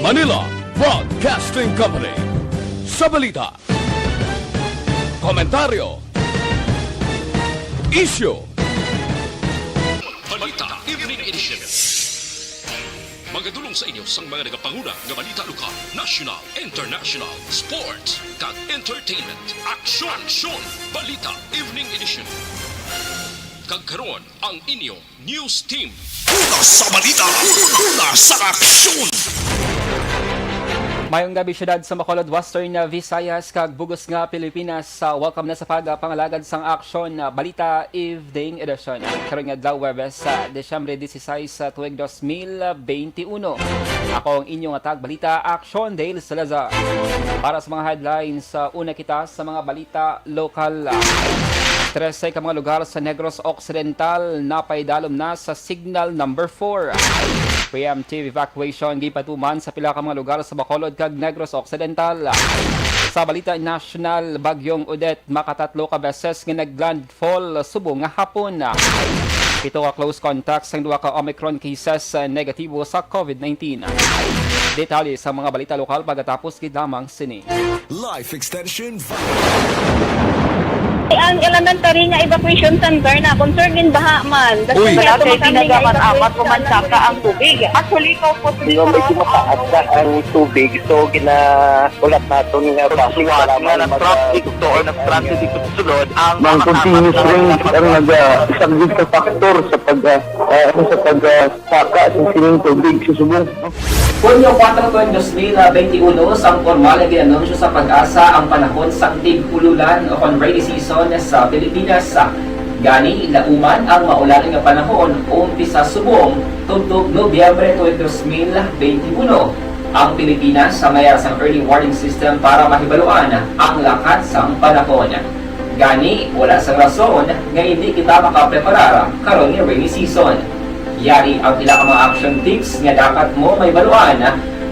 Manila Broadcasting Company. Sa balita, komentaryo, issue, Balita Evening Edition. Magadulong sa inyo sang mga nagapanguna nga balita lokal, national, international, sports, kag entertainment. Aksyon! Balita Evening Edition. Kag karon ang inyo news team. Una sa balita, una sa aksyon. Mayong gabi syudad sa Bacolod, Western Visayas, kag bugos nga Pilipinas. Welcome na sa pangalagad sang Aksyon Balita Evening Edition. Karon nga adlaw Huwebes sa Desyembre 16 sa tuig 2021. Ako ang inyong atag balita Aksyon Dale Salazar. Para sa mga headlines, una kita sa mga balita lokal. 13 ka mga lugar sa Negros Occidental napaidalom na sa signal number 4. Preemptive evacuation gipatuman sa pila ka mga lugar sa Bacolod kag Negros Occidental. Sa balita national, bagyong Odette makatatlo ka beses nga naglandfall subong nga hapon. Ito ka close contacts ang duha ka Omicron cases negatibo sa COVID-19. Detalye sa mga balita lokal pagkatapos gid lamang sini. Life Extension. Ang elementary nga evacuation center na concern din baha man. Uy, dati tinagaman apat kumansaka ang tubig. Actually, ito po medyo mataas na ang tubig. So, ulat natin nga pasuwat nga nag-traffic to or nag-transit dito sa sulod. Ang continuous rain ang nag-subject sa factor sa pagsaka sa sining tubig sa subong. Punyo 4 2021, sang formal na ginanunsyo sa pag-asa ang panahon sa tig-ululan o rainy season sa Pilipinas. Gani, lauman ang maulan nga panahon umpisa subong tugtog Nobyembre 2021. Ang Pilipinas sa mayroon sang early warning system para mahibaluan ang lakas sang panahon. Gani, wala sang rason nga hindi kita makapreparar karon nga rainy season. Yari ang pila ka mga action tips nga dapat mo may baluan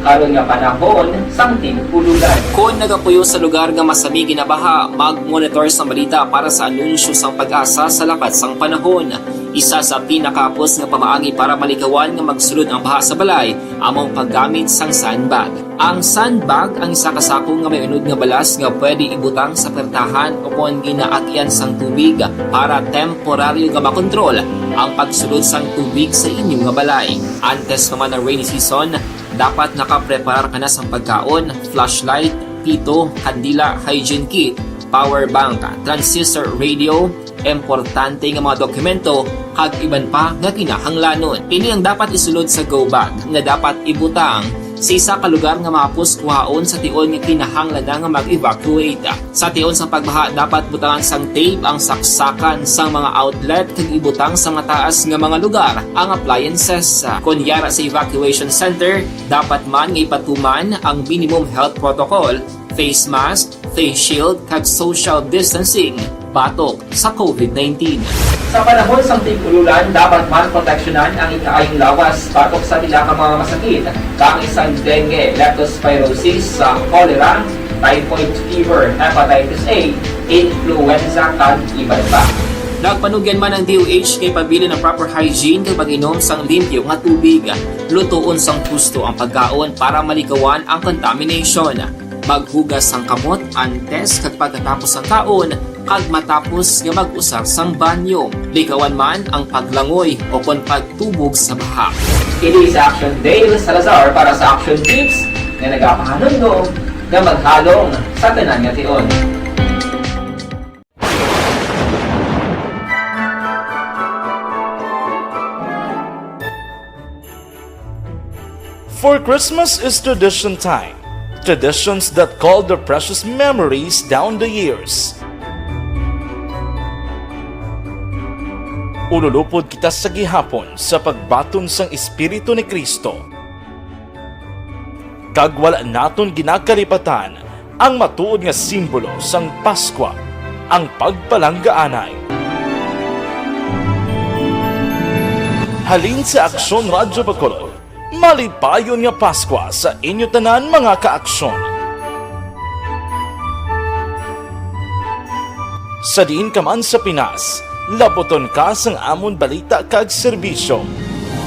karon nga panahon sang tig-ululan. Kung nagapuyo sa lugar nga masami ginabaha, mag-monitor sa balita para sa anunsyo sang pag-asa sa lakas sang panahon. Isa sa pinakapos nga pamaagi para malikawan nga magsulod ang baha sa balay, among paggamit sang sandbag. Ang sandbag ang isa kasako nga may unod nga balas nga pwede ibutang sa pertahan upon ginaagyan sang tubig para temporaryo nga makontrol ang pagsulod sang tubig sa inyong nga balay. Antes naman ng rainy season, dapat nakapreparar ka na sa pagkaon, flashlight, pito, kandila, hygiene kit, power bank, transistor radio, importante nga mga dokumento, kag iban pa nga kinahanglanon. Pili ang dapat isulod sa go bag nga dapat ibutang sa isa ka lugar nga mapus kuhaon sa tion nga kinahanglan nga mag-evacuate. Sa tion sa pagbaha, dapat butangan sang tape ang saksakan sang mga outlet kag ibutang sa mataas nga mga lugar ang appliances. Kunyara sa evacuation center, dapat man nga ipatuman ang minimum health protocol, face mask, face shield kag social distancing batok sa COVID-19. Sa panahon sa tig-ululan, dapat man proteksyonan ang ikaayong lawas batok sa pila ka mga masakit, kang isang dengue, leptospirosis, cholera, typhoid fever, hepatitis A, influenza kag iban pa. Nagpanugyan man ang DOH kay pabili ng proper hygiene kay pag-inom sang limpyo nga tubig. Lutuon sang husto ang pagkaon para malikawan ang contamination. Maghugas sang kamot antes kag pagkatapos ang kaon kag matapos nga mag-usar sang banyo. Likawan man ang paglangoy o kon pagtubog sa baha. Kini sa Aksyon Dale Salazar para sa Action Tips nga nagapahanundong nga maghalong sa tanan nga tion. For Christmas is tradition time. Traditions that call the precious memories down the years. Ululupod kita sa gihapon sa pagbaton sang Espiritu ni Kristo. Kag wala naton ginakalipatan ang matuod nga simbolo sang Paskwa, ang pagpalanggaanay. Halin sa Aksyon Radyo Bacolod, malipayon nga Paskwa sa inyo tanan mga kaaksyon. Sa diin ka man sa Pinas, laboton ka sang amon balita kag serbisyo.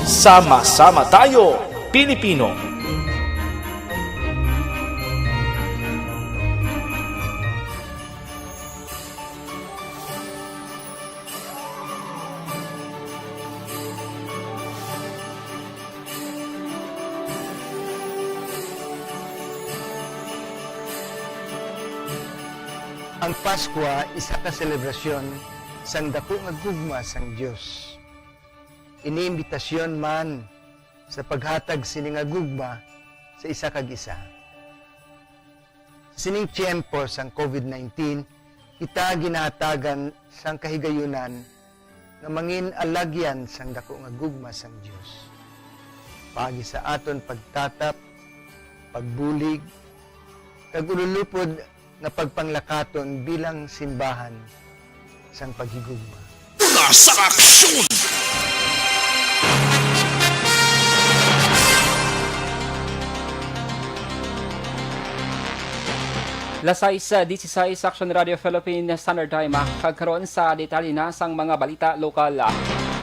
Sama-sama tayo, Pilipino! Ang Pasko isa ka selebrasyon sang dako nga gugma sang Dios. Iniimbitasyon man sa paghatag sini nga gugma sa isa kag isa. Sining tiyempo sang COVID-19, kita ginahatagan sang kahigayunan nga mangin alagyan sang dako nga gugma sang Dios. Pagi sa aton pagtatap, pagbulig, kag ululupod na pagpanglakaton bilang simbahan sang paghigugma. Mula sa aksyon! Lasay sa 16 Aksyon Radio Philippines Standard Time kagkaroon sa detalye na sang mga balita lokal.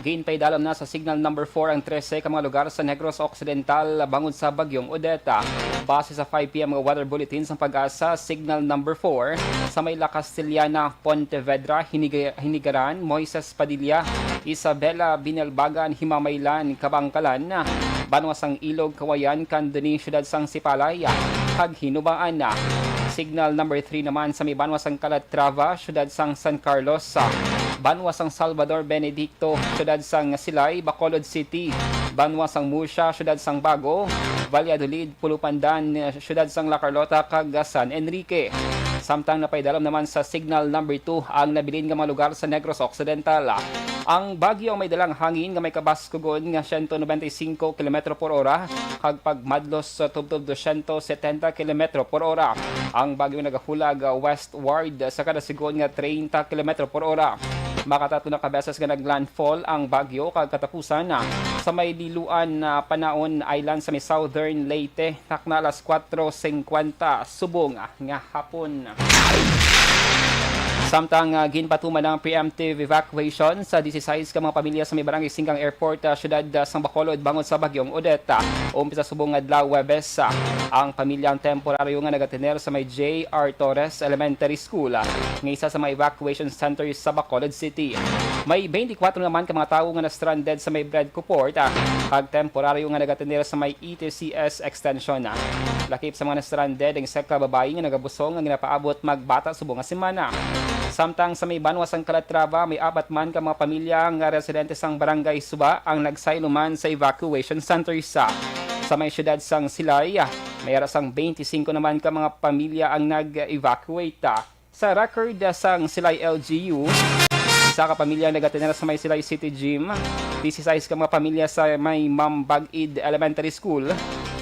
Ginpay dalam na sa signal number 4 ang 13 ka mga lugar sa Negros Occidental bangod sa bagyong Odeta. Base sa 5 PM mga weather bulletin sa Pag-asa, signal number 4 sa Mayla Castillana, Pontevedra, Hinigaran, Moises Padilla, Isabela, Binalbagan, Himamaylan, Kabangkalan, Banwasang Ilog, Kawayan, Candoni, Syudad sang Sipalay, kag Hinubaan. Signal number 3 naman sa may Banwasang Calatrava, Syudad sang San Carlos, Banwasang Salvador Benedicto, Syudad sang Silay, Bacolod City, Banwasang Musha, Syudad sang Bago, Valladolid, Pulupandan, Syudad sang La Carlota, kag San Enrique. Samtang napaidalam naman sa signal number 2 ang nabilin nga mga lugar sa Negros Occidental. Ang bagyo may dalang hangin nga may kabaskugon nga 195 km/h kag pagmadlos sa tubtob 270 km/h. Ang bagyo nagahulag westward sa kada sigon nga 30 km/h. Makatatlo na kabeses nga naglandfall ang bagyo kag katapusan sa may diluan na Panaon Island sa may Southern Leyte takna alas 4:50 subong nga hapon. Samtang ginpatuman ng preemptive evacuation sa 16 ka mga pamilya sa may barangay Singgang Airport, syudad sang Bacolod bangod sa bagyong Odeta. Umpisa subong adlaw Webes ang pamilyang temporaryo nga nagatiner sa may J.R. Torres Elementary School, ng isa sa mga evacuation centers sa Bacolod City. May 24 naman ka mga tawo nga na-stranded sa may Breadcoport, kag temporaryo nga nagatiner sa may ETCS extension. Lakip sa mga na-stranded ang isa ka babae nga nagabusong nga ginapaabot magbata subong nga semana. Samtang sa may Banwasang Calatrava, may 4 man ka mga pamilya nga residente sang Barangay Suba ang nagsayluman sa evacuation center sa may syudad sang Silay. May arasang 25 naman ka mga pamilya ang nag-evacuate. Sa record sang Silay LGU, isa ka pamilya nagatinera sa may Silay City Gym, 16 ka mga pamilya sa may Mambagid Elementary School,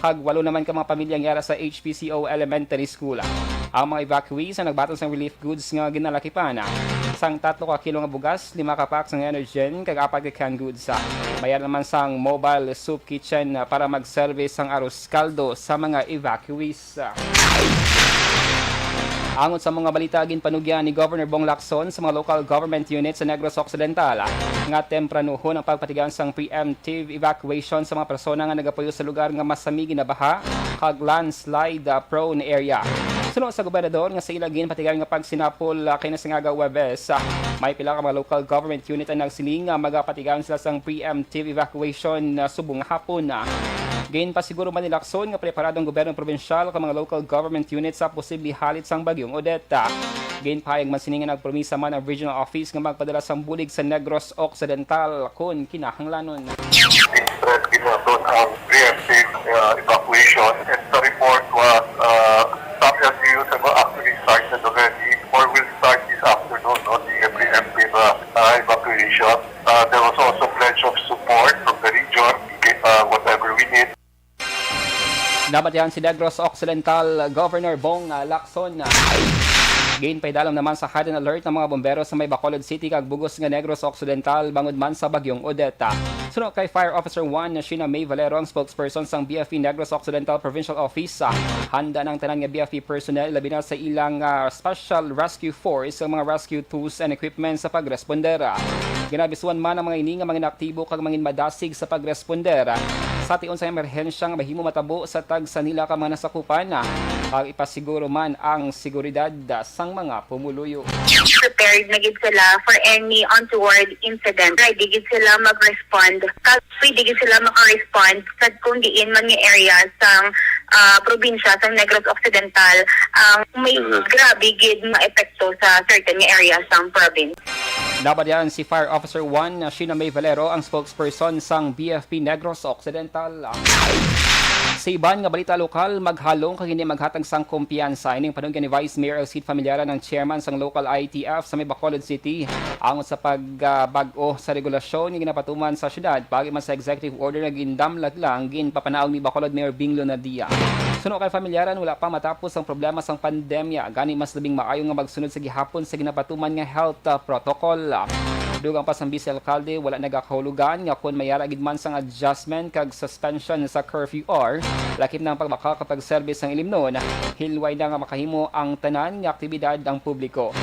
kag 8 naman ka mga pamilyang yara sa HPCO Elementary School. Ang mga evacuees ang nagbatong sa relief goods nga ginalakipan. Sang 3 ka kilo nga bugas, 5 ka packs ng Energen, kag 4 ka canned goods. Mayroon naman sang mobile soup kitchen para mag-service ang arroz caldo sa mga evacuees. Angon sa mga balita ginpanugyan ni Governor Bong Lacson sa mga local government units sa Negros Occidental nga tempranuhon ang pagpatigan sang preemptive evacuation sa mga persona nga nagapuyo sa lugar nga masami ginabaha kag landslide prone area. Sunod sa gobernador nga sa ilagin patigan nga pagsinapol kay nasingaga Webes, may pila ka mga local government unit ang nagsiling nga magapatigan sila sang preemptive evacuation subong hapon. Gain pa siguro man ni Lacson nga preparadong gobyernong probinsyal ka mga local government units sa posibleng halit sang bagyong Odeta. Gain pa yung mansiningan nagpromisa man ang regional office nga magpadala sang bulig sa Negros Occidental kung kinahanglanon. Spread doon ang preemptive evacuation, and the report was some LGUs have actually started already or will start this afternoon on the preemptive evacuation. There was also pledge of support from the region, whatever we need. Nabatihan si Negros Occidental Governor Bong Lacson. Gain pay dalam naman sa hidden alert ng mga bombero sa may Bacolod City kag bugos nga Negros Occidental bangod man sa bagyong Odeta. Sunod kay Fire Officer 1 Sheena May Valero, ang spokesperson sang BFP Negros Occidental Provincial Office. Handa ng tanan nga BFP personnel labi na sa ilang Special Rescue Force ang mga rescue tools and equipment sa pagrespondera. Ginabisuan man ang mga ini nga mga inaktibo kag mga madasig sa pagrespondera sa tion sa emerhensyang mahimo matabo sa tag sa nila ka mga nasakupan. Ang ipasiguro man ang seguridad sang mga pumuluyo. Prepared na gid sila for any untoward incident. Ready gid sila mag-respond. Pwede gid sila maka-respond sa kung diin man nga area sang probinsya sang Negros Occidental ang may grabe gid nga epekto sa certain nga area sang province. Dapat yan si Fire Officer 1 Sheena May Valero, ang spokesperson sang BFP Negros Occidental. Sa iban nga balita lokal, maghalong kag hindi maghatag sang kumpiyansa ining panunggan ni Vice Mayor Elcid Familiaran ng chairman sang local ITF sa may Bacolod City angon sa pagbag-o sa regulasyon nga ginapatuman sa syudad pagi man sa executive order nga gindamlag lang ginpapanaog ni Bacolod Mayor Bing Lonadia. Suno kay Familiaran, wala pa matapos ang problema sang pandemya, gani mas labing maayo nga magsunod sa gihapon sa ginapatuman nga health protocol. Dugang pa sang Vice Alcalde, wala nagakahulugan nga kung mayara gid man sang adjustment kag suspension sa curfew or lakip ng pagbaka kapag service ang ilimnon, hilway na nga makahimo ang tanan nga aktibidad ang publiko.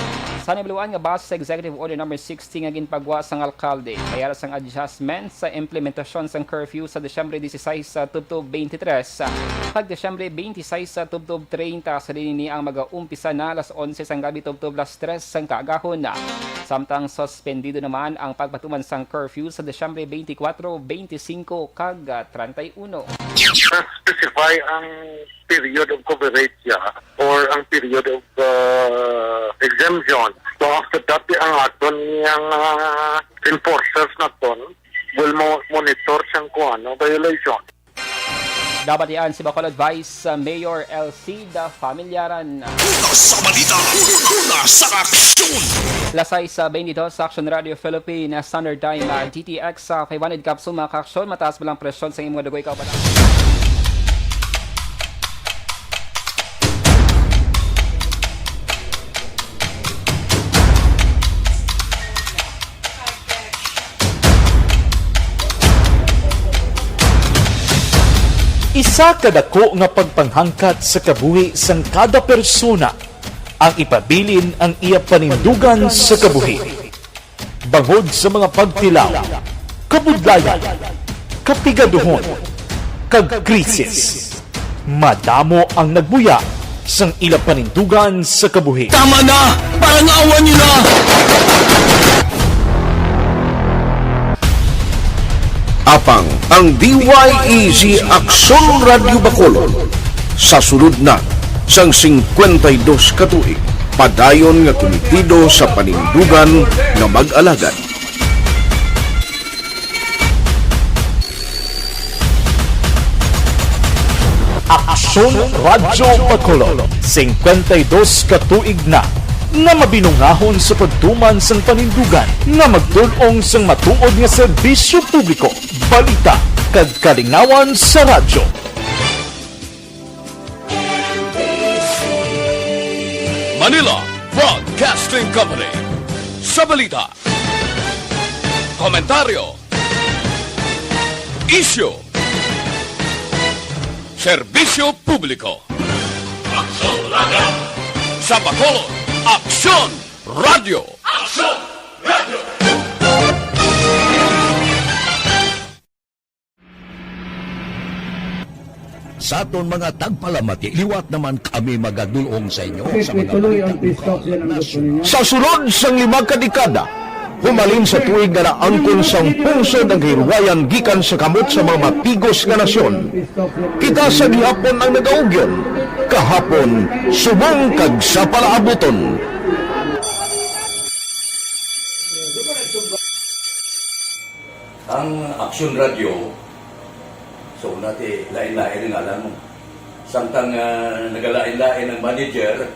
Sa nibuluan nga base sa Executive Order No. 60 nga ginpagwa sang alkalde, mayara sang adjustment sa implementasyon sang curfew sa Desyembre 16 sa tubtob 23 kag Desyembre 26 sa tubtob 30 sa dinini ang mag-uumpisa na alas 11 sang gabi tubtob alas 3 sang kaagahon. Samtang suspendido naman ang pagpatuman sang curfew sa Desyembre 24, 25 kag 31. Specify ang period of coverage or ang period of exemption. So after that, ang aton yung enforcers na ton will monitor siyang violation. Dapat yan si Bacolod Vice Mayor Elcida Familiaran. Sa balita, una sa aksyon! Lasay sa 22 sa Aksyon Radio Philippine Standard Time GTX sa 500 capsule mga kaaksyon, mataas balang presyon sa imong dugoy kauban. Isa kadako nga pagpanghangkat sa kabuhi sang kada persona ang ipabilin ang iya panindugan sa kabuhi. Bangod sa mga pagtilaw, kabudlayan, kapigaduhon, kag krisis, madamo ang nagbuya sang ila panindugan sa kabuhi. Tama na! Parang awan nyo na! Apang ang DYEZ Aksyon Radio Bacolod sa sulod na sang 52 katuig padayon nga kumitido sa panindugan nga mag-alagad. Aksyon Radio Bacolod 52 katuig na nga mabinungahon sa pagtuman sang panindugan nga magtulong sang matuod nga serbisyo publiko, balita kag kalingawan sa radyo. Manila Broadcasting Company. Sa balita, komentaryo, isyu, serbisyo publiko. Aksyon Radio! Sa Bacolod, Aksyon Radio! Aksyon Radio! Sa aton mga tagpalamati, liwat naman kami magadulong sa inyo sa mga sa sulod sang 5 kadekada. Humalin sa tuig nga naangkon sang pungsod ang hirwayan gikan sa kamot sa mga mapigos nga nasyon. Kita sa gihapon ang nagaugyon, kahapon subong kag sa palaabuton. Ang Aksyon Radio, so natin lain-lain ang alam mo. Samtang nagalain-lain ang manager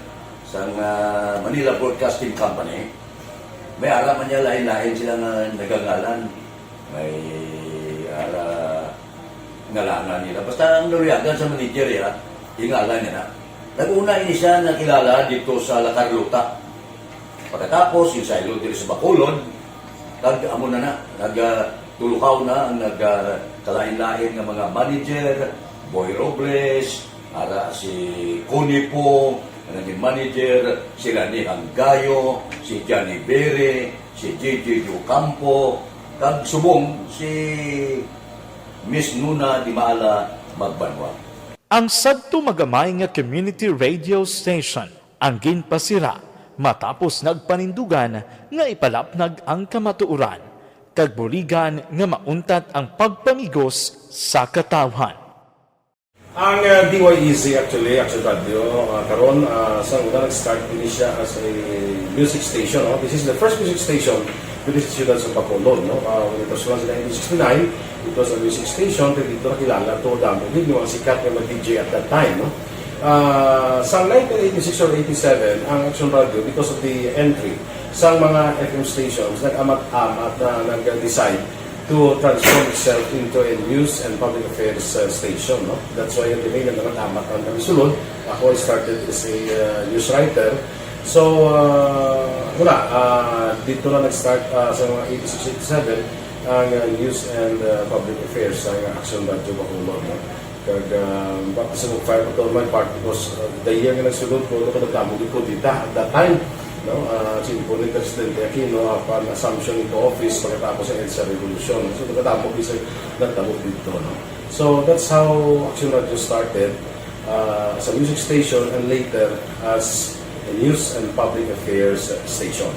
sa Manila Broadcasting Company, may araman niya lain-lain sila nagangalan. May ngalangan nila. Basta ang naluyagan sa manager ingalan niya na. Nag-una ini siya nakilala dito sa La Carlota. Pagkatapos, yung sa dito sa Bacolod, amo na nagtulukaw na ang nagkalain-lain ng mga manager, Boy Robles, si Connie po, naging manager, si Rani Hanggayo, si Johnny Bere, si JJ Campo, kag subong si Miss Nuna Di Maala Magbanwa. Ang sadto magamay nga community radio station ang ginpasira matapos nagpanindugan nga ipalapnag ang kamatuoran kag buligan nga mauntat ang pagpamigos sa katawhan. Ang DYEZ actually, Aksyon Radio, karon sa una nag-start din siya as a music station. No? This is the first music station with this ciudad sa Bacolod. No? When it was launched in 1969, it was a music station. Dito nakilala to damo din yung mga sikat na DJ at that time. No? Sa 1986 or 87, ang Aksyon Radio, because of the entry sa mga FM stations, nag-amat-amat na nag-decide to transform itself into a news and public affairs station. No? That's why yung dinay na amat ang kami sulod. Ako I started as a news writer. So, dito na nag-start sa mga 86-87 ang news and public affairs sa Aksyon Radio Bacolod. No? Kag baptism of fire ko my part because the year nga nagsulod ko nagdamo ko dito at that time, no, simple ni Presidente Aquino upon assumption into office pagkatapos ng EDSA Revolution. So nagdamo bisa nagdamo dito, no. So that's how Aksyon Radio started as a music station and later as a news and public affairs station.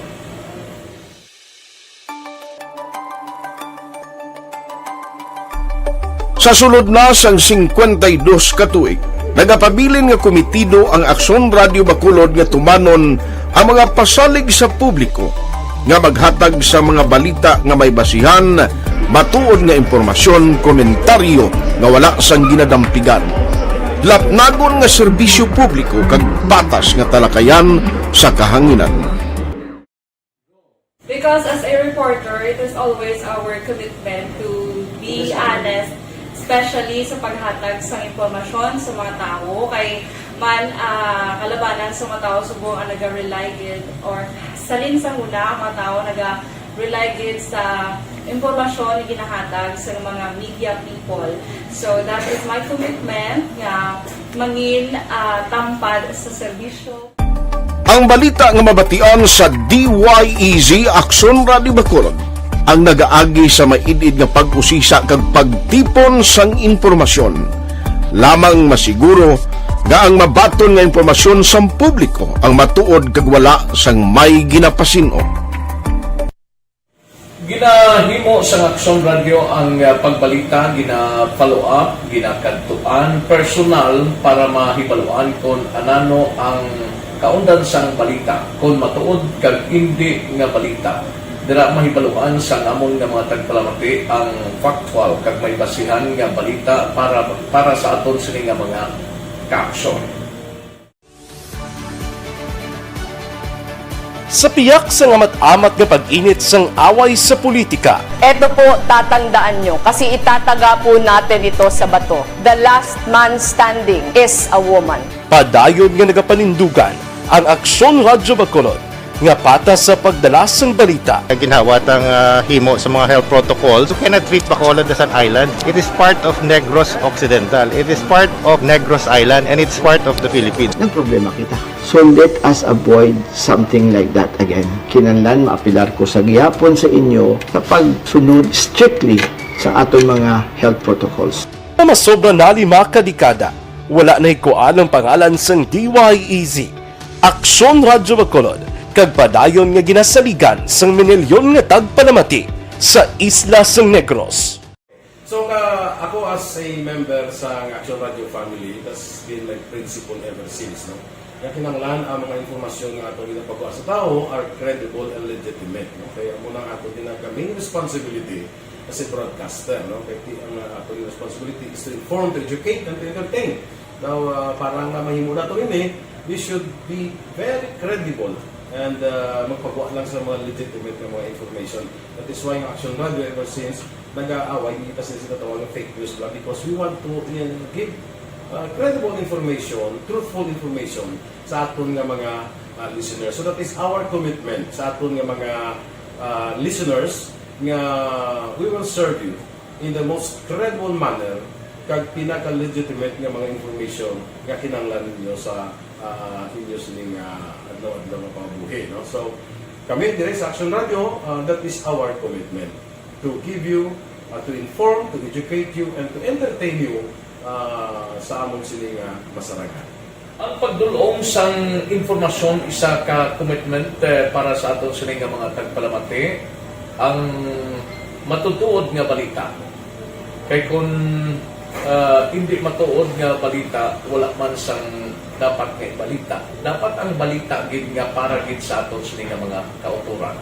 Sa sulod na sang 52 ka tuig, nagapabilin nga komitido ang Aksyon Radio Bacolod nga tumanon ang mga pasalig sa publiko nga maghatag sa mga balita nga may basihan, matuod nga impormasyon, komentaryo nga wala sang ginadampigan. Lapnagon nga serbisyo publiko kag patas nga talakayan sa kahanginan. Because as a reporter, it is always our commitment to be honest, especially sa paghatag sa impormasyon sa mga tao kay man kalabanan sa mga tao subong ang naga-rely gid or salin sa muna ang mga tao naga-rely gid sa impormasyon na ginahatag sa mga media people. So that is my commitment nga mangin tampad sa serbisyo. Ang balita nga mabatian sa DYEZ Aksyon Radio Bacolod ang nagaagi sa maidid nga pag-usisa kag pagtipon sang impormasyon. Lamang masiguro nga ang mabaton nga impormasyon sang publiko ang matuod kag wala sang may ginapasino. Ginahimo sa Aksyon Radio ang pagbalita, gina-follow up, ginakadtuan, personal para mahibaluan kung anano ang kaundan sang balita, kung matuod kag hindi nga balita. Dira mahibaluan sa amon nga mga tagpalamati ang factual kag may basihan nga balita para sa aton sini nga mga kaaksyon. Sa piyak sa amat-amat nga pag-init sang away sa politika, Eto po, tatandaan nyo, kasi itataga po natin ito sa bato. The last man standing is a woman. padayon nga nagapanindugan ang Aksyon Radio Bacolod nga patas sa pagdalas ng balita. Ginhawat ang himo sa mga health protocols. You cannot treat Bacolod as an island. It is part of Negros Occidental. It is part of Negros Island and it's part of the Philippines. Ang problema kita. So let us avoid something like that again. Kinahanglan maapilar ko sa gihapon sa inyo sa pagsunod strictly sa aton mga health protocols. Na masobra na 5 kadekada, wala na ikuan ang pangalan sang DYEZ, Aksyon Radio Bacolod, kag padayon nga ginasaligan sang minilyon nga tagpanamati sa isla sang Negros. So ako as a member sa Aksyon Radio family, that's been my principle ever since, no? Kaya kinanglan ang mga informasyon nga ato ginapagawa sa tao are credible and legitimate, no? Kaya muna ato din ang main responsibility as a broadcaster, no? Kaya ang ato responsibility is to inform, to educate, and to entertain. Now, parang mahimo na ito rin we should be very credible and magpagawa lang sa mga legitimate na mga information. That is why ang Aksyon Radio ever since nag-aaway kita sa tinatawag ng fake news blog because we want to give credible information, truthful information sa aton nga mga listeners. So that is our commitment sa aton nga mga listeners nga we will serve you in the most credible manner kag pinaka-legitimate nga mga information nga kinahanglan ninyo sa inyo sining adlaw-adlaw nga pamumuhay, no? So kami dire sa Aksyon Radio, that is our commitment to give you, to inform, to educate you, and to entertain you sa among sining masarangan. Ang pagdulong sang informasyon isa ka commitment para sa aton sining mga tagpalamati ang matutuod nga balita. Kay kung hindi matuod nga balita, wala man sang dapat nga balita. Dapat ang balita gid nga para gid sa aton sining mga kauturan.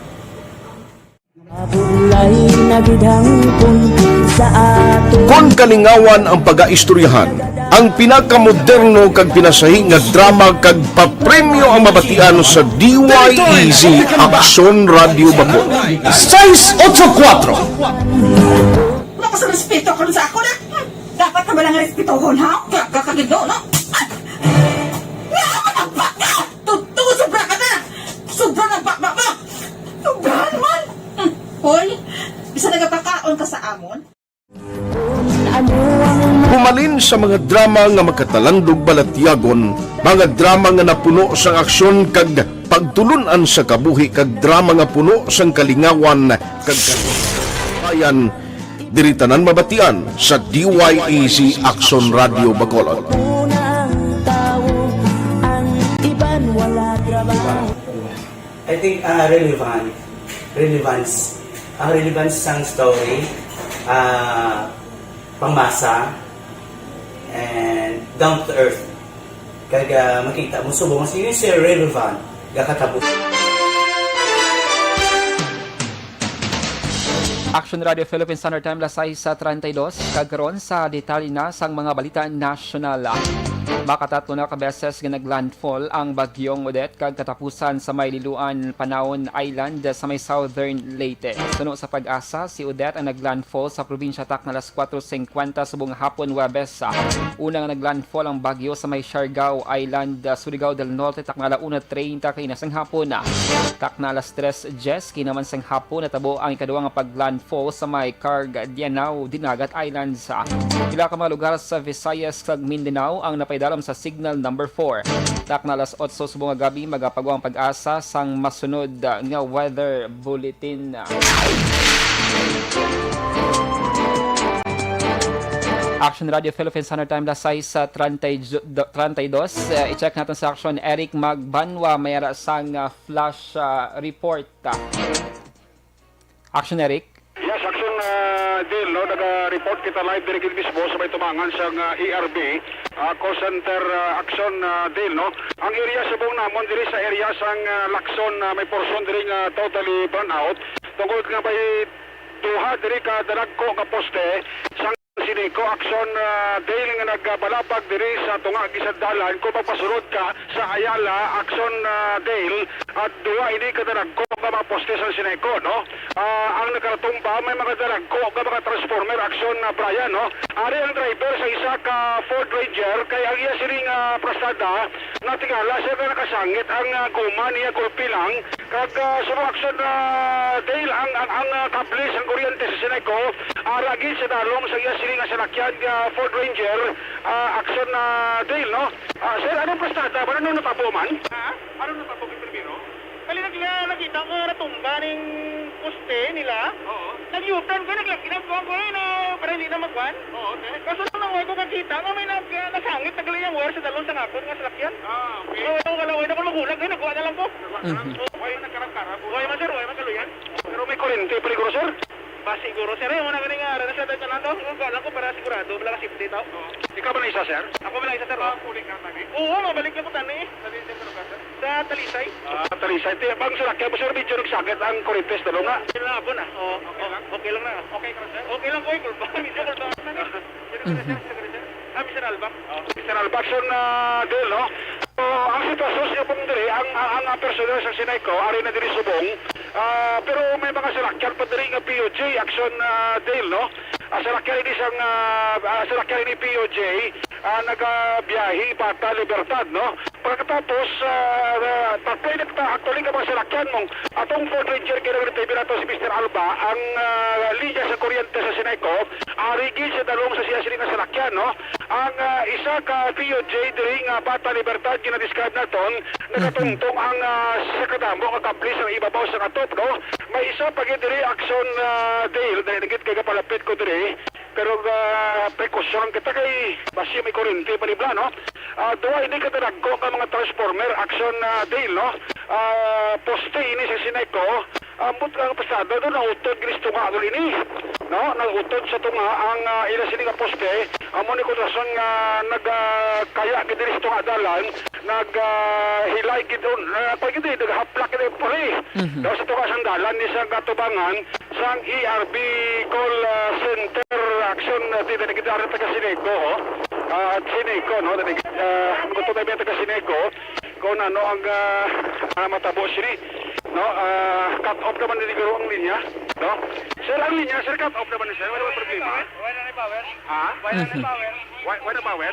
Kon kalingawan ang pagaistoryahan, ang pinakamoderno kag pinasahi nga drama kag papremyo ang mabatian sa DYEZ Aksyon Radio Bacol. 684. Naku sa respeto ko sa ako na. Dapat ka ba lang respetohon, ha? Kakagido, no? Tuto, sobra ka na! Sobra ng bakbak mo! Sobrahan man! Hoy, bisa nagapakaon ka sa amon? Humalin sa mga drama nga makatalandog balatyagon, mga drama nga napuno sa aksyon kag pagtulunan sa kabuhi kag drama nga puno sang kalingawan kag kabayan, diritanan mabatian sa DYEZ Aksyon Radio Bacolod. I think relevance ang relevance sang story, pangmasa, and down to earth. Kaya makita mo subong mas yun siya relevant, gakatabot. Aksyon Radio Philippines Standard Time lasay sa 32 kagkaroon sa detalye na sang mga balita nasyonal. Makatatlo na kabeses nga naglandfall ang bagyong Odette kag katapusan sa may liluan Panahon Island sa may southern Leyte. Suno sa pag-asa, si Odette ang naglandfall sa probinsya Tacna alas 4:50 subong hapon Huwebes. Unang naglandfall ang bagyo sa may Siargao Island, Surigao del Norte, Tacna ala 1:30 kinasang hapon. Tacna alas 3:10 kinaman sang hapon natabo ang ikaduhang paglandfall sa may Cargadianao, Dinagat Islands. Ila ka mga lugar sa Visayas kag Mindanao ang napaidalam sa signal number 4. Tacna alas 8 subong gabi magapagawa ang pag-asa sang masunod nga weather bulletin. Action Radio Philippines Standard Time lasay sa 32. I-check natin sa Action. Eric Magbanwa mayara sang flash report. Action Eric. Yes, Action Deal, no? Nag-report kita live dirigid mismo sa may tumangan sa ERB, call center Action Deal, no? Ang area sa buong namon, diri sa area sang Lacson, may portion diri nga totally burn out. Tungkol nga may duha diri ka dalagko ka poste, sang siniko Action Deal nga nagbalapag diri sa tunga gisad dalan. Kung magpasurod ka sa Ayala, Action Deal, at duha ini ka dalagko ka mga poste sa siniko, no? Ang nagkaratumba, may mga dalagko ka mga transformer Action Brian, no? Ari ang driver sa isa ka Ford Ranger, kaya ang iya siring prastada, natingala siya ka nakasangit ang guma niya gulpi lang, kag subong Action Deal, ang kable sa kuryente sa siniko, aragin sa dalong sa iya siring salakyan Ford Ranger, Action Deal, no? Sir, anong prastada? Anong natabo man? Ha? Anong natabo yung primero? Kali nakita ko natumba ng poste nila. Oo. Nag-U-turn ko, ginagawa ko na para hindi na magwan. Oo, okay. Kaso nung ako kakita, may nasangit, nagli yung wire sa dalon sa ngakon nga salakyan. Okay. Oo, kalaway na ko magulag, nagkuha na lang po. Okay, nagkarakara. Okay man sir, okay man kaluyan. Pero may kurente, peligro sir. Ba siguro sir, yung mga ganing na sa tayo na to. Kala ko para sigurado, wala ka safety tao. Ikaw ba na isa sir? Ako ba na isa sir? Kuling ka tani? Oo, mabalik na po tani. Sa Talisay. Talisay. Bang salakyan mo sir, medyo nagsagit ang kurentes na nga. Labo na. Okay lang na. Okay ka sir? Okay lang ko, kulba. Medyo kulba. Mr. Alba. Mr. Alba, Action Deal, no? So, ang sitwasyon siya pong diri, ang personal sa Sinayco, ari na diri subong, pero may mga salakyan pa diri nga POJ, Action Deal, no? Salakyan ini POJ, nagabiyahe Pata Libertad, no? Pagkatapos, pagpay actually ka mga salakyan mong, atong Ford Ranger kaya nag-retable na to si Mr. Alba, ang linya sa kuryente sa Sinayco, arigin sa dalawang sa siya nga salakyan, no? Ang isa ka POJ diri nga Pata Libertad ginadescribe naton, nagatungtong ang sa kadamo ang kablis ang ibabaw sa katop, no? May isa pag diri Action Deal, dahil nagit kay kapalapit ko diri, pero precaution kita kay basi may kurente pa nibla, no? Duwa hindi ka tanagko ka mga transformer action Dale, no? Poste ini sa Sineco, ambot ang pasado doon nautod ginis tunga doon ini, no? Nautod sa tunga ang ila sini nga poste, amo ni ko rason nga nagkaya gid ginis tunga dalan, hilay gid doon, pag gid naghaplak gid puli. Daw sa tunga sang dalan ni sa gatubangan sang ERB call center action dito ni gidara taga Sineco, at Sineco, no? Gusto tayo may taga Sineco, kung ano ang matabo sini, no? Cut off naman din ang linya, no? Sir, ang linya, sir, cut off naman ni sir, wala problema. Wala na power. Ha? Wala na power. Wala power?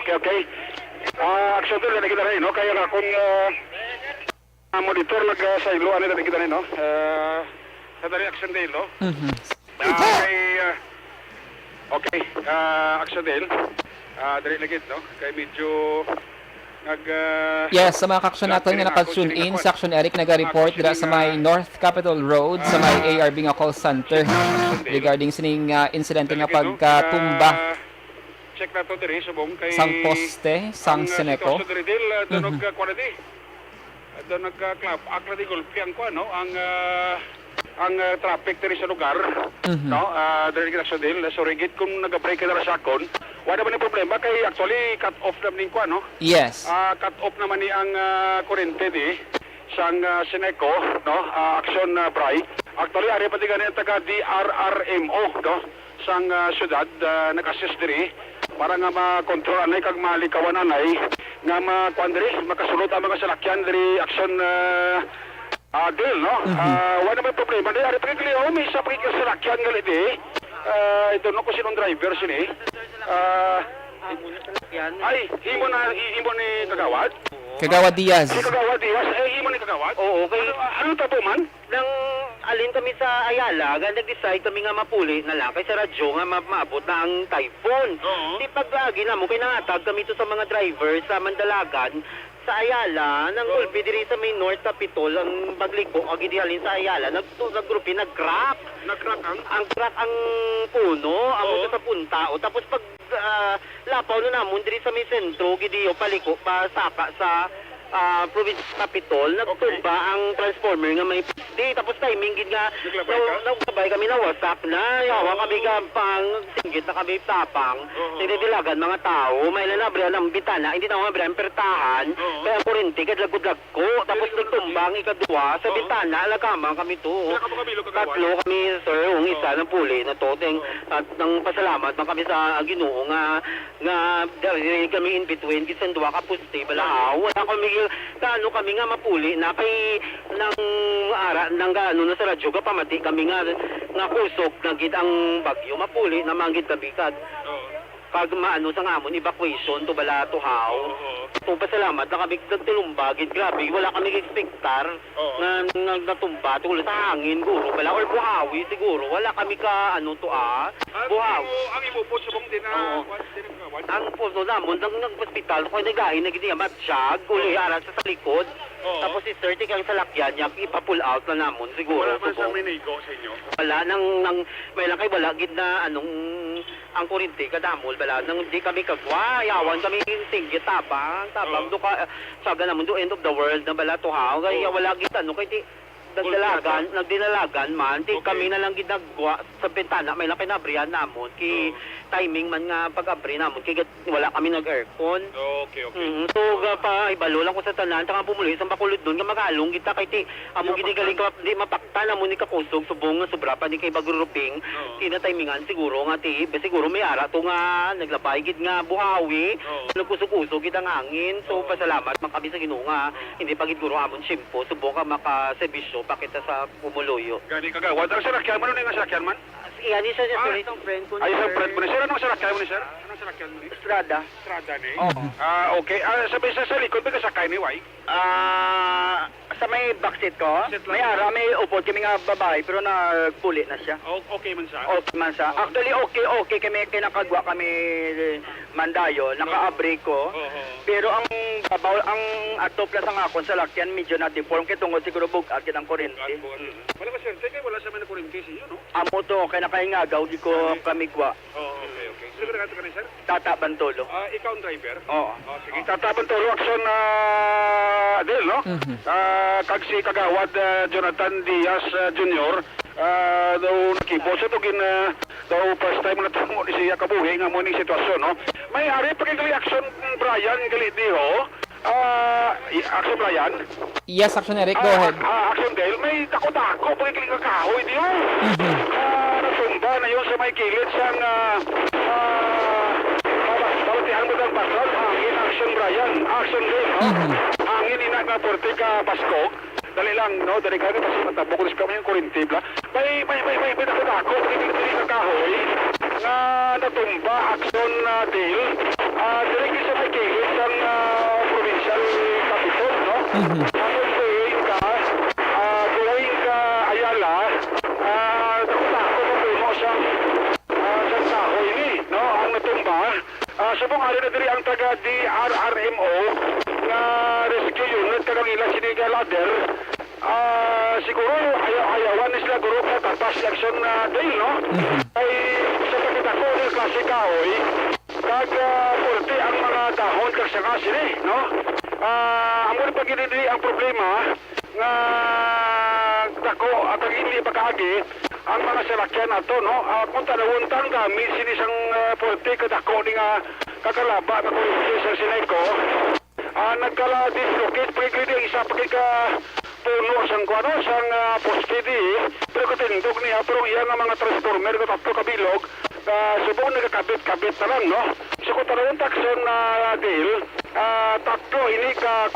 Okay. Aksyon doon, nakikita rin, no? Kaya nga, kung monitor nag-silo, ano nakikita rin, no? Sa dali aksyon din, no? Okay, aksyon din. Dali lagit, no? Kaya medyo yes, sa mga kaksyon natin nga naka-tune in sa Aksyon Eric naga-report dira sa may North Capitol Road sa may ARB nga call center regarding sining insidente nga pagkatumba check na to diri subong kay sang poste sang Sineco. Doon nagka-club akla di gulpi ang kuan, no? Ang traffic diri sa lugar, no? Diri kita sa deal, so rigid kung nag-break ka na sa akon, wala naman yung problema kay actually cut off naman yung kuan, no? Yes. Cut off naman ni ang kurente di sang Sineco, no? Aksyon Bray. Actually ari pati ganyan taga DRRMO, no? Sang syudad nag-assist diri para nga makontrol anay kag malikawan anay nga makuan diri makasulod ang mga salakyan diri aksyon deal, no? Wala naman problema. Di, ari pagkakaliw, may isa pagkakasalakyan nga lidi. Ito, no, kung sinong driver sini. Himo ni Kagawad? Kagawad Diaz. Si Kagawad Diaz, himo ni Kagawad? Oo, okay. Ano tapo man? Nang alin kami sa Ayala, nag-decide kami nga mapuli na lang kay sa radyo nga maabot na ang typhoon. Di paglagi na mo, kay nangatag kami to sa mga driver sa Mandalagan, sa Ayala, nang ulpi diri sa may North Capitol, ang bagliko, ang gidihalin sa Ayala, naggrupi, nag-crack. Nag-crack ang crack ang puno, amo sa punta. O tapos pag lapaw na namon diri sa may sentro, gidiyo paliko, pasaka sa province capital, nagtumba ang transformer nga may piste. Tapos timing gid nga, nagkabay kami na wasak na, yawa kami pang singgit na kami tapang. Nagdidilagan mga tao, may lanabrihan ang bitana, hindi na mga ang pertahan, kaya ang kurente, kadlagod-lag ko. Tapos nagtumba ang ikadua sa bitana, alagamang kami to. Tatlo kami, sir, yung isa ng puli na to. At nang pasalamat man kami sa Ginoo nga kami in between, kisan duwa ka puste, balahaw. Wala kami kami nga mapuli na kay nang na sa radyo ka pamati kami nga kusok na gid ang bagyo mapuli na manggid kami kag maano sa ngamon evacuation to bala to how to pasalamat na kami nagtulumba gid grabe wala kami expectar na natumba tulad sa hangin guro bala or buhawi siguro wala kami ka buhawi ang ibupod subong din ang puso namon nang hospital ko nagahin na gid matsyag uli ara sa likod tapos si sir tikang salakyan niya ipa-pull out na namon siguro wala man sa minigo sa inyo wala nang may lang kay wala gid na ang kurente kadamol bala nang di kami kagwa yawan kami singgit tabang do ka saga namon do end of the world na bala to ha kaya wala gid kay nagdinalagan man di kami na lang ginagwa sa bintana may lang pinabrihan namon ki timing man nga pag-abri namon kay wala kami nag-aircon okay so pa ibalo lang ko sa tanan ta nga bumuli sa bakulod doon nga magalong kita kay ti amo ginigaling ka di mapakta namon ni kakusog subong nga sobra pa di kay baguruping tina timingan siguro nga ti siguro may ara to nga naglabay gid nga buhawi nagkusog-usog gid ang hangin so pasalamat man kami sa Ginoo nga hindi pa gid guro amon simpo subong ka makaserbisyo pakita sa Pumuluyo. Gani Kagawad ang salakyan man nga salakyan man? Iyan isa niya isang friend ko. Ay isang friend mo ni sir anong salakyan mo ni sir? Anong salakyan mo ni? Strada ni. Okay. Sabi sa likod ba kasakay ni Wai? sa may backseat ko, may ara, may upod kami nga babae, pero nagpuli na siya. Okay man siya? Okay man siya. Actually, okay kami, kinakagwa kami mandayo, naka-abre ko. Pero ang babaw, ang atop na sa akon sa lakyan, medyo na-deform, kaya tungkol siguro bugat kitang kurente. Wala ka sir, kaya wala sa may nakurente siya, no? Amo to, kaya nakahingagaw, di ko kami gwa. Okay. Sino ka na sir? Tata Bantolo. Ikaw ang driver? Oo. Sige, Tata Bantolo, Aksyon Del, no? Kag si Kagawad Jonathan Diaz Jr. Daw nakipo siya tugin daw first time na tamo ni siya kabuhi nga mo ni sitwasyon, no? May ari pagkakali Aksyon Brian Galitiho. Aksyon Brian? Yes, Aksyon Eric, go ahead. Aksyon Del, may tako-tako pagkakali kakahoy di ho. Natumba na yun sa may kilid siyang balatihan mo ng pasal, hangin Aksyon Brian, Aksyon Del, no? Hangin ina nga porte ka Paskog. Dali lang, no? Dali ka kasi matabok ko kami yung kurintibla. May tako-tako pagkakali kakahoy nga natumba Aksyon Del. Direct sa may kilid siyang provincial capital, no? Tapos going ka Ayala, tako-tako mapuno siyang kahoy ni, no? Ang natumba. Subong hari na diri ang taga DRRMO nga rescue unit kagang ilang siniga ladder. Siguro ayawan ni sila guro ka tapos Aksyon Del, no? Ay sa pagkatako ng klase kahoy kag porte ang mga dahon kag sanga sini, no? Amo ni pagidili ang problema nga dako at ang hindi pagkaagi ang mga salakyan ato, no? Kung tanawuntang kami sinisang porte kadako ni nga kakalaba na kung sa Sineco, nagkala-dislocate pagkakili ang isa pagkaka puno sang kuano sang poste di, pero katindog niya pero iya nga mga transformer ko tatlo kabilog subong nagkakabit-kabit na lang, no? So kung tanawang Aksyon Del, tatlo ini ka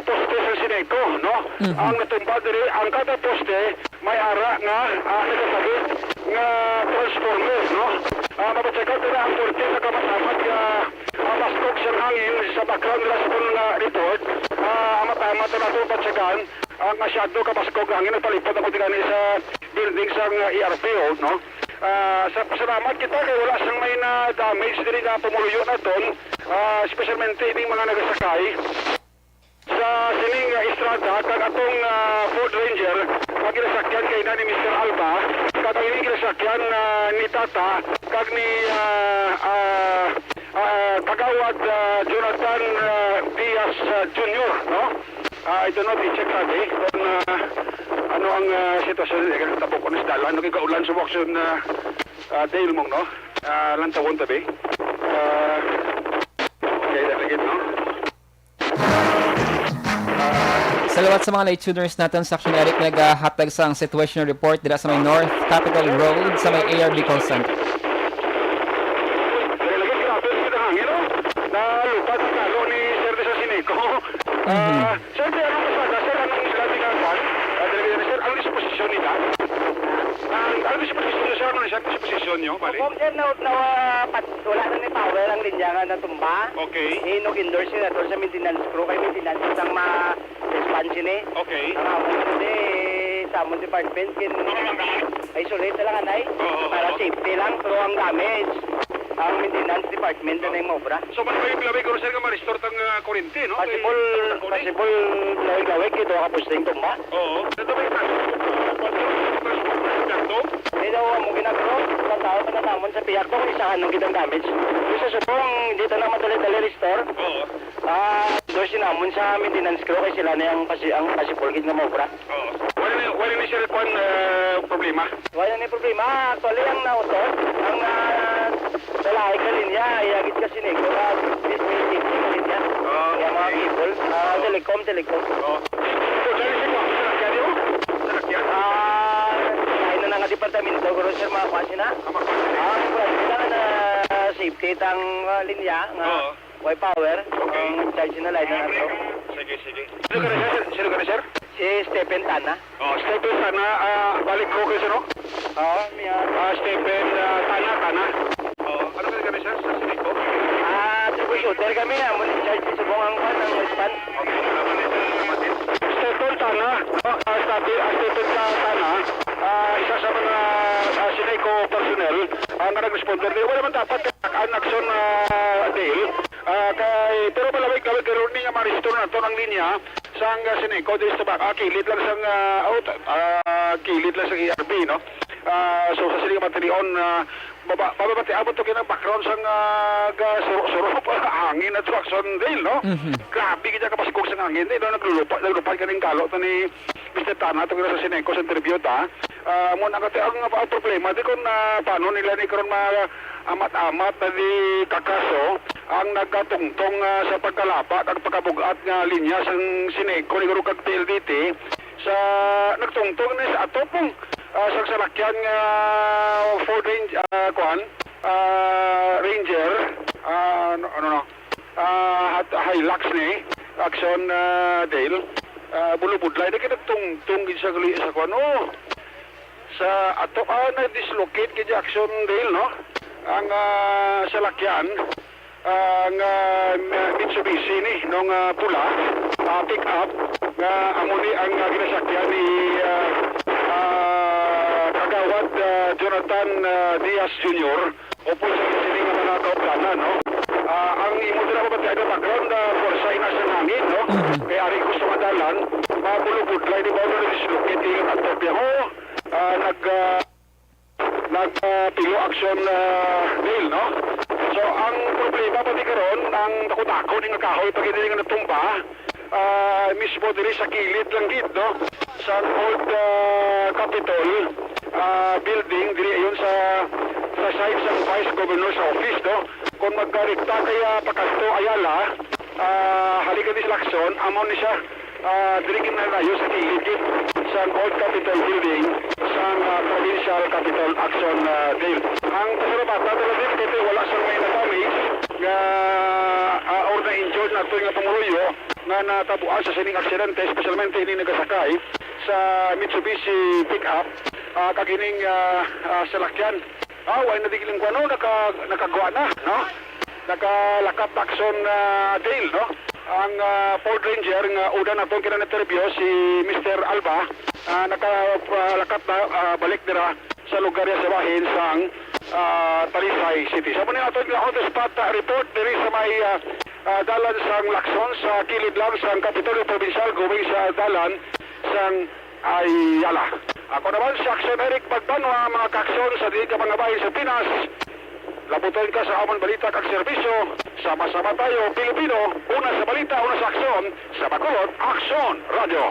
poste sa Sineco, no? Ang natumba diri ang kada poste may ara nga nagkakabit nga transformer, no? Mapacheck-out nila ang porte na kamatamat maskog siyang hangin sa background response report. Matamat na ito pachekan ang asyado kapaskog hangin na palipad ako tingani sa building sa ERPO, no? Sa pasalamat kita kay wala siyang may na damage diri nga pumuluyo na ton, specialmente ining mga nagasakay sa sining estrada kag atong Ford Ranger kag ginasakyan kay na ni Mr. Alba kag ini ginasakyan ni Tata kag ni Kagawad Jonathan Diaz Jr., no? Ito no, i-check natin kung ano ang sitwasyon tapos ko na sa dalan. Nagkikaulan sa Aksyon Del mong, no? Lantawon tabi. Okay, dalagin, no? Salawat sa mga light tuners natin sa Aksyon Eric, naghatag sa situation report dila sa may North Capitol Road sa may ARB call center. Nalupad sa kalo ni Sir de sa Sineco. Siyempre, anong masada, Sir? Anong islabi nga kwan? Sir, anong disposisyon nila? Anong disposisyon nyo, Sir? Anong disposisyon nyo? Bali? Sir, wala na ni power ang linya nga natumba. Okay. Inok-endorse na doon sa maintenance crew. Kay maintenance isang ma-expansion eh. Okay. Ang amon kasi sa amon department, isolate na lang anay. Para safety lang, pero ang damage ang maintenance department na yung maobra. So, malaway ko sir nga ma-restore tang kurente, no? Possible laway kito ka posting tumba. Oo. Ito ba yung transport? Hindi daw mo ginagro. Sa tao na namon sa piyak ko, isahan ng kitang damage. Isa subong, dito na madali-dali restore. Oo. Doon sinamon sa maintenance crew kay sila na yung possible kit nga maobra. Oo. Wala na siya rin problema? Wala na problema. Actually, ang nausot, ang lalaki ka linya, iagit ka Sineco na display safety ka linya. Yung mga people, telecom. So, dahil siya ko, salakyan yun? Salakyan? Kain na nga departamento, guro sir, mga kwasi na. Ang na safety tang linya, nga white power, ang charge na line na nato. Sige. Sino ka na, sir? Si Stephen Tana. Stephen Tana, balik ko kayo, sir, no? Stephen Tana. Ano ka na, sir, sa Sineco? Troubleshooter kami, amon in charge subong ang kwan ng span. Okay, naman ito naman din. Stephen, Stephen Tana, no? Stephen Tana, isa sa mga Sineco personnel ang nag-responder. Wala man dapat ang aksyon Dale. Pero malawig-lawig karoon niya ma-restore na ito ng linya sa Sineco. Kilid lang sa ERB, no? So sa siling matilion, bababati abot to kinang background sa suro hangin at aksyon Dale, no? Grabe kita kapasigog sa hangin. Naglulupad ka ng kalo to ni Mr. Tana ito sa Sineco sa interview ta. Muna kasi ang problema di kung paano nila ni karon amat-amat na di kakaso ang nagkatungtong sa pagkalapa kag pagkabugat nga linya sa Sineco ni karon kag PLDT sa nagtungtong ni sa atopong sa salakyan nga Ford Ranger Hilux ni Aksyon Dale bulubudlay na kinagtungtong sa sa ato na-dislocate kay Aksyon Dale, no? Ang salakyan ang Mitsubishi ni nung pula pick up nga amuni ang ginasakyan ni Kagawad Jonathan Diaz Jr. opo sa sining mga kauplanan, no? Ang imo dila ba tayo background forsa ina sa hangin, no? Kaya ari gusto madalan mabulubudlay di ba na dislocate yung ato biyaho nagpilo aksyon Dale, no? So ang problema pati karon ang takot-ako ni nga kahoy pag hindi nga natumba mismo diri sa kilid lang gid, no? Sa old Capitol building diri ayon sa side sa Vice Governor's Office, no? Kung magkarikta kaya pakasto Ayala halika ni Aksyon amon ni siya diri kinalayo sa kilid sa old Capitol building sa provincial capital Aksyon Dale. Ang pasalamatan talaga kasi wala sa may na-damage or na-injured na ito nga tumuloyo nga natabuan sa sining aksidente, especialmente ini nagasakay sa Mitsubishi pickup kagining salakyan. Way nadigiling ko, no? Nakagawa na, no? Nakalakap Aksyon Dale, no? Ang Ford Ranger nga una na itong kinanatervyo si Mr. Alba nakalakat na balik nila sa lugar sa bahin sang Talisay City. Sa muna ito on the spot report diri sa may dalan sang Lacson sa kilid lang sang Kapitolyo Provincial going sa dalan sang Ayala. Ako naman si Aksyon Eric Magbanwa, mga kaksyon sa dinig ka mga bahin sa Pinas. Labuton ka sa amon balita kag serbisyo. Sama-sama tayo, Pilipino. Una sa balita, una sa aksyon. Sa Bacolod, Aksyon Radio.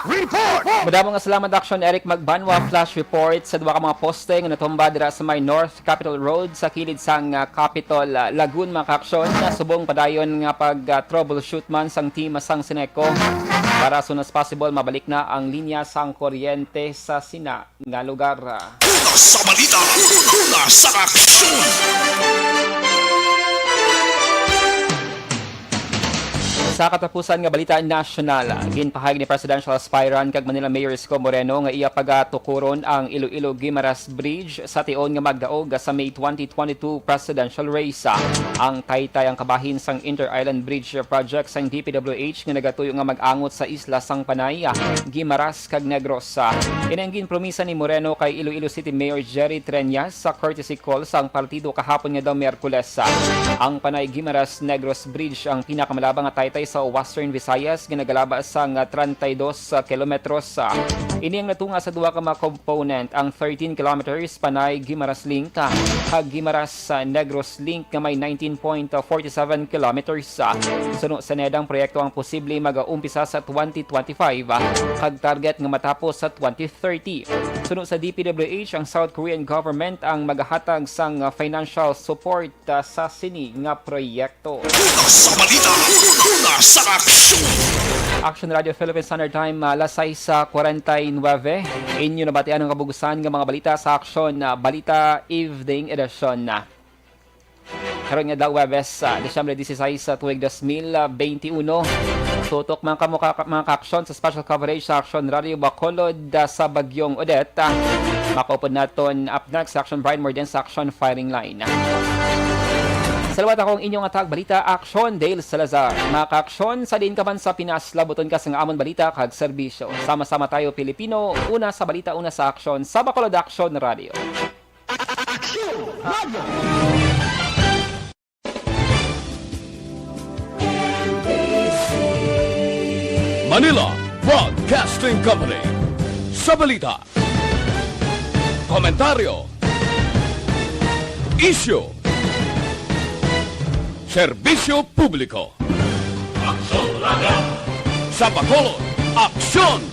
Report! Madamong nga salamat Aksyon Eric Magbanwa, flash report sa duwa ka mga poste nga natumba dira sa may North Capitol Road sa kilid sang Capitol Lagoon, mga kaksyon. Subong padayon nga pag-troubleshoot man sang team sang Sineco para as soon as possible mabalik na ang linya sang kuryente sa sina nga lugar. Sa balita, una sa aksyon! Sa katapusan nga balita national, ginpahayag ni presidential aspirant kag Manila Mayor Isko Moreno nga iya pagatukuron ang Iloilo Guimaras Bridge sa tion nga magdaog sa May 2022 presidential race. Ang taytay ang kabahin sang Inter-Island Bridge Project sang DPWH nga nagatuyo nga mag-angot sa isla sang Panay, Guimaras kag Negros. Inang promisa ni Moreno kay Iloilo City Mayor Jerry Treñas sa courtesy call sang partido kahapon nga daw Miyerkules. Ang Panay Guimaras Negros Bridge ang pinakamalabang nga taytay sa Western Visayas ginagalaba sang 32 kilometros. Ini ang natunga sa duwa ka mga component ang 13 kilometers Panay Guimaras Link kag Guimaras Negros Link nga may 19.47 kilometers. Suno sa nedang proyekto ang posible mag-uumpisa sa 2025 kag target nga matapos sa 2030. Suno sa DPWH ang South Korean government ang maghahatag sang financial support sa sini nga proyekto. Sa balita, una sa aksyon! Aksyon Radio Philippine Standard Time, alas 6:49. Inyo nabatian ang kabugusan ng mga balita sa Aksyon Balita Evening Edition. Karon nga daw Webes, Disyembre 16, tuig 2021. Tutok mga ka-aksyon sa special coverage sa Aksyon Radio Bacolod sa Bagyong Odette. Makaupod naton up next sa Aksyon Brian Morden sa Aksyon Firing Line. Salawat akong inyong atag balita, Aksyon Dale Salazar. Mga ka-aksyon, sa din ka man sa Pinas, labuton ka sa amon balita kag serbisyo. Sama-sama tayo Pilipino, una sa balita, una sa aksyon, sa Bacolod Aksyon Radio. Manila Broadcasting Company. Sa balita, komentaryo, issue, serbisyo publiko. Aksyon Radio. Sa Bacolod, Aksyon